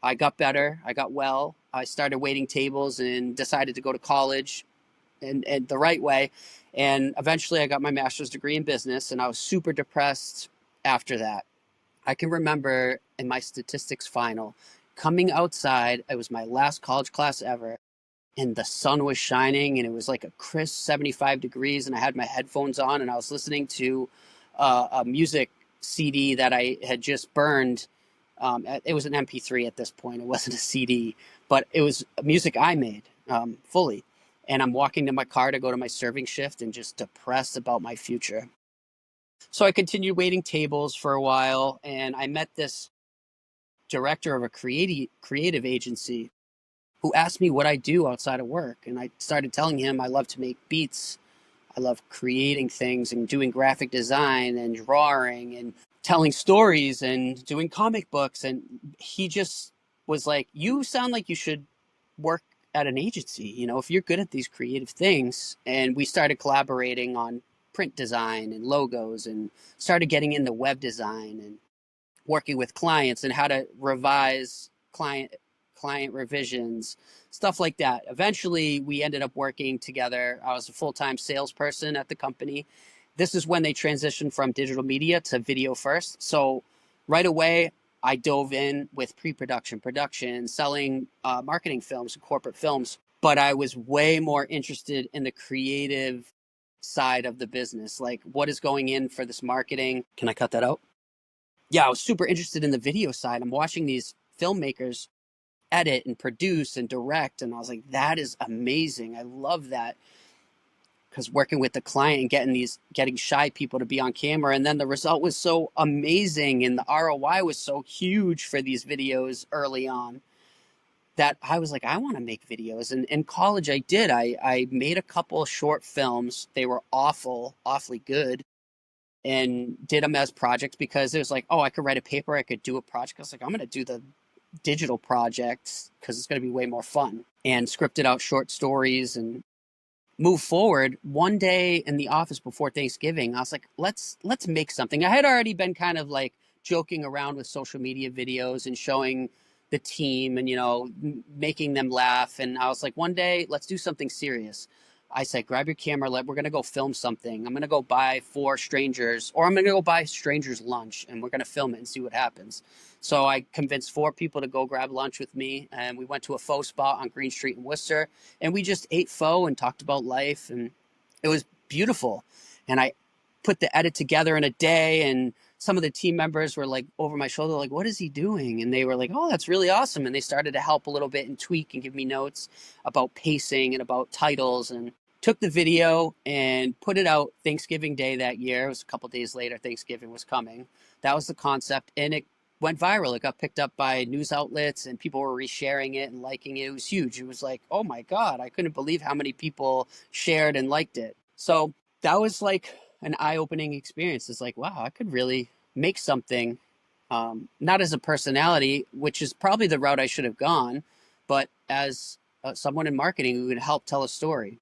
I got better. I got well. I started waiting tables and decided to go to college and the right way. And eventually I got my master's degree in business, and I was super depressed after that. I can remember in my statistics final coming outside, it was my last college class ever, and the sun was shining, and it was like a crisp 75 degrees, and I had my headphones on, and I was listening to a music CD that I had just burned. It was an MP3 at this point. It wasn't a CD, but it was music I made fully. And I'm walking to my car to go to my serving shift and just depressed about my future. So I continued waiting tables for a while, and I met this director of a creative agency who asked me what I do outside of work. And I started telling him I love to make beats. I love creating things and doing graphic design and drawing and telling stories and doing comic books. And he just was like, "You sound like you should work at an agency, if you're good at these creative things." And we started collaborating on print design and logos, and started getting into web design and working with clients and how to revise client revisions, stuff like that. Eventually, we ended up working together. I was a full-time salesperson at the company. This is when they transitioned from digital media to video first. So right away, I dove in with pre-production, production, selling marketing films and corporate films. But I was way more interested in the creative side of the business. Like, what is going in for this marketing? Can I cut that out? Yeah, I was super interested in the video side. I'm watching these filmmakers edit and produce and direct, and I was like, that is amazing. I love that, because working with the client and getting shy people to be on camera, and then the result was so amazing, and the ROI was so huge for these videos early on, that I was like, I want to make videos. And in college, I did. I made a couple of short films. They were awfully good, and did them as projects because it was like, oh, I could write a paper, I could do a project. I was like, I'm going to do the digital projects because it's going to be way more fun, and scripted out short stories and move forward. One day in the office before Thanksgiving, I was like, let's make something. I had already been kind of like joking around with social media videos and showing the team and making them laugh, and I was like, one day let's do something serious. I said, grab your camera, we're going to go film something. I'm going to go buy four strangers, or I'm going to go buy strangers lunch, and we're going to film it and see what happens. So I convinced four people to go grab lunch with me, and we went to a faux spot on Green Street in Worcester, and we just ate pho and talked about life, and it was beautiful. And I put the edit together in a day, and some of the team members were like over my shoulder, like, what is he doing? And they were like, oh, that's really awesome. And they started to help a little bit and tweak and give me notes about pacing and about titles, and took the video and put it out Thanksgiving Day that year. It was a couple days later, Thanksgiving was coming. That was the concept, and it went viral. It got picked up by news outlets, and people were resharing it and liking it. It was huge. It was like, oh my God, I couldn't believe how many people shared and liked it. So that was like an eye-opening experience. It's like, wow, I could really make something, not as a personality, which is probably the route I should have gone, but as someone in marketing who could help tell a story.